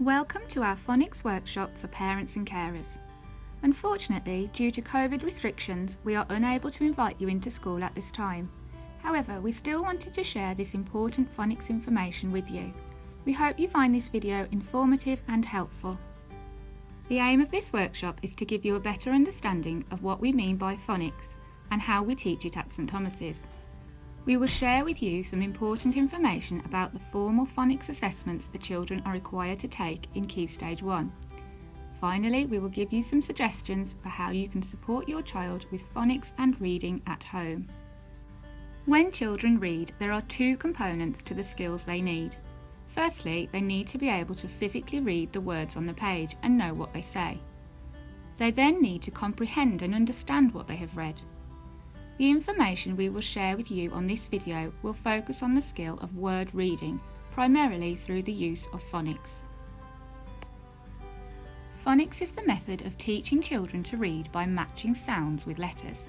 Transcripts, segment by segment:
Welcome to our Phonics workshop for parents and carers. Unfortunately, due to COVID restrictions, we are unable to invite you into school at this time. However, we still wanted to share this important phonics information with you. We hope you find this video informative and helpful. The aim of this workshop is to give you a better understanding of what we mean by phonics and how we teach it at St Thomas's. We will share with you some important information about the formal phonics assessments the children are required to take in Key Stage 1. Finally, we will give you some suggestions for how you can support your child with phonics and reading at home. When children read, there are two components to the skills they need. Firstly, they need to be able to physically read the words on the page and know what they say. They then need to comprehend and understand what they have read. The information we will share with you on this video will focus on the skill of word reading, primarily through the use of phonics. Phonics is the method of teaching children to read by matching sounds with letters.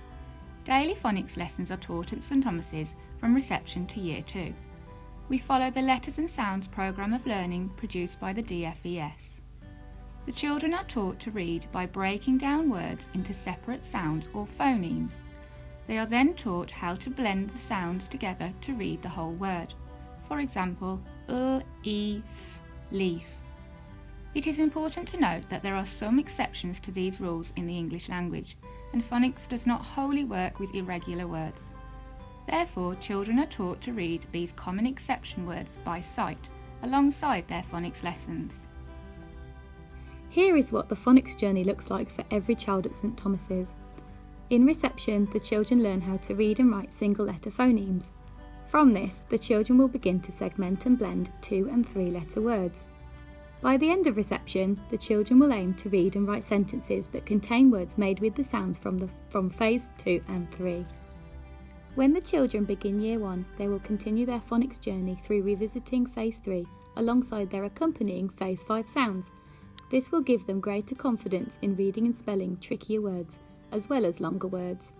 Daily phonics lessons are taught at St Thomas's from reception to Year 2. We follow the Letters and Sounds programme of learning produced by the DFES. The children are taught to read by breaking down words into separate sounds or phonemes. They are then taught how to blend the sounds together to read the whole word. For example, leaf. It is important to note that there are some exceptions to these rules in the English language, and phonics does not wholly work with irregular words. Therefore, children are taught to read these common exception words by sight, alongside their phonics lessons. Here is what the phonics journey looks like for every child at St Thomas's. In reception, the children learn how to read and write single-letter phonemes. From this, the children will begin to segment and blend 2- and 3-letter words. By the end of reception, the children will aim to read and write sentences that contain words made with the sounds from Phase 2 and 3. When the children begin Year 1, they will continue their phonics journey through revisiting Phase 3 alongside their accompanying Phase 5 sounds. This will give them greater confidence in reading and spelling trickier words, as well as longer words.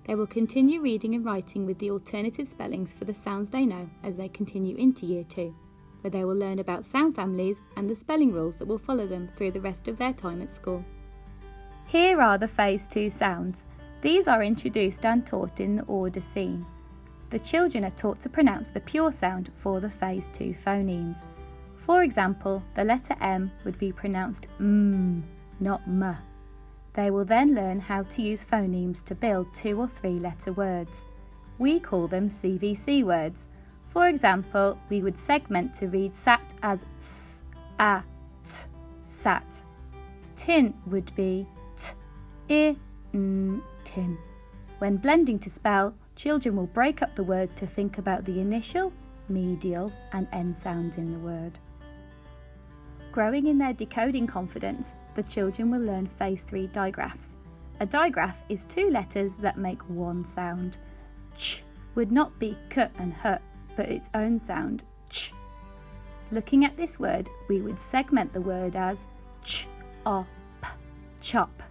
They will continue reading and writing with the alternative spellings for the sounds they know as they continue into Year 2, where they will learn about sound families and the spelling rules that will follow them through the rest of their time at school. Here are the Phase 2 sounds. These are introduced and taught in the order seen. The children are taught to pronounce the pure sound for the Phase 2 phonemes. For example, the letter M would be pronounced M, not M. They will then learn how to use phonemes to build 2- or 3-letter words. We call them CVC words. For example, we would segment to read sat as s, a, t, sat. Tin would be t, I, n, tin. When blending to spell, children will break up the word to think about the initial, medial and end sounds in the word. Growing in their decoding confidence, the children will learn Phase 3 digraphs. A digraph is 2 letters that make one sound. Ch would not be k and h, but its own sound, ch. Looking at this word, we would segment the word as ch, o, p, chop.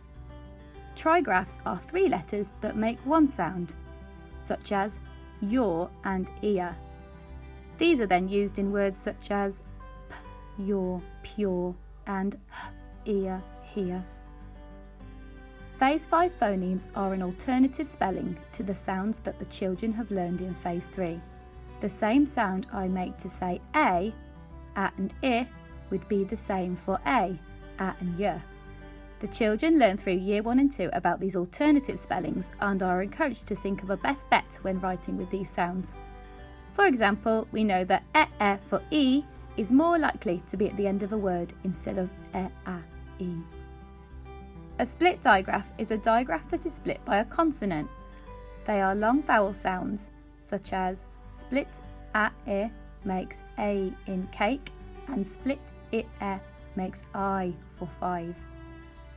Trigraphs are 3 letters that make one sound, such as your and ear. These are then used in words such as p, your, pure, and h, ear, here. Phase 5 phonemes are an alternative spelling to the sounds that the children have learned in Phase 3. The same sound I make to say a and I would be the same for a and y. The children learn through Year 1 and 2 about these alternative spellings and are encouraged to think of a best bet when writing with these sounds. For example, we know that for e is more likely to be at the end of a word instead of a, e. A split digraph is a digraph that is split by a consonant. They are long vowel sounds, such as split I makes a in cake and split I makes I for 5.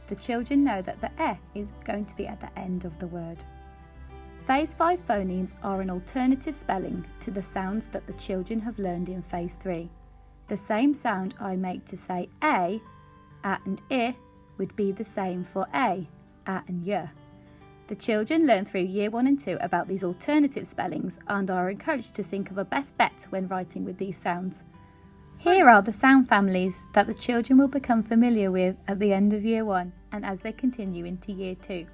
The children know that the e is going to be at the end of the word. Phase 5 phonemes are an alternative spelling to the sounds that the children have learned in Phase 3. The same sound I make to say a and I would be the same for a and y. The children learn through Year 1 and 2 about these alternative spellings and are encouraged to think of a best bet when writing with these sounds. Here are the sound families that the children will become familiar with at the end of Year 1 and as they continue into Year 2.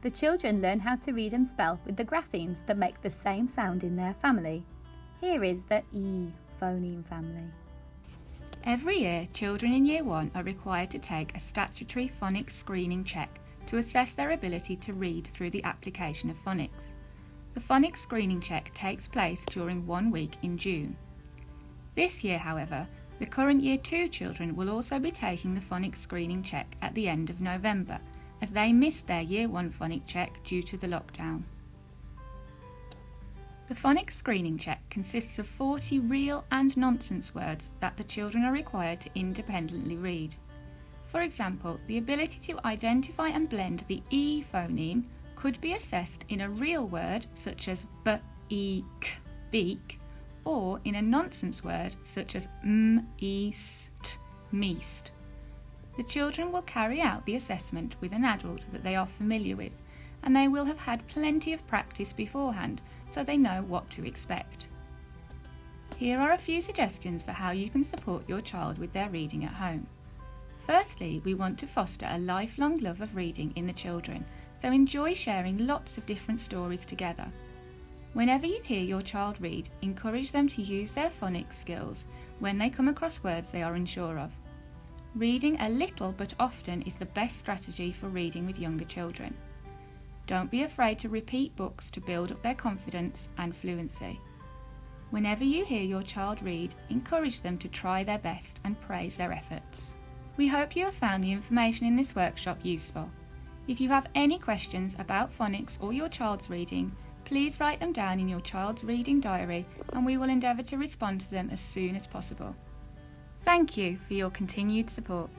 The children learn how to read and spell with the graphemes that make the same sound in their family. Here is the E phoneme family. Every year, children in Year 1 are required to take a statutory phonics screening check to assess their ability to read through the application of phonics. The phonics screening check takes place during 1 week in June. This year, however, the current Year 2 children will also be taking the phonics screening check at the end of November, as they missed their Year 1 phonics check due to the lockdown. The phonics screening check consists of 40 real and nonsense words that the children are required to independently read. For example, the ability to identify and blend the E phoneme could be assessed in a real word such as b-e-k, beak, or in a nonsense word such as m-e-st, meast. The children will carry out the assessment with an adult that they are familiar with, and they will have had plenty of practice beforehand so they know what to expect. Here are a few suggestions for how you can support your child with their reading at home. Firstly, we want to foster a lifelong love of reading in the children, so enjoy sharing lots of different stories together. Whenever you hear your child read, encourage them to use their phonics skills when they come across words they are unsure of. Reading a little but often is the best strategy for reading with younger children. Don't be afraid to repeat books to build up their confidence and fluency. Whenever you hear your child read, encourage them to try their best and praise their efforts. We hope you have found the information in this workshop useful. If you have any questions about phonics or your child's reading, please write them down in your child's reading diary and we will endeavour to respond to them as soon as possible. Thank you for your continued support.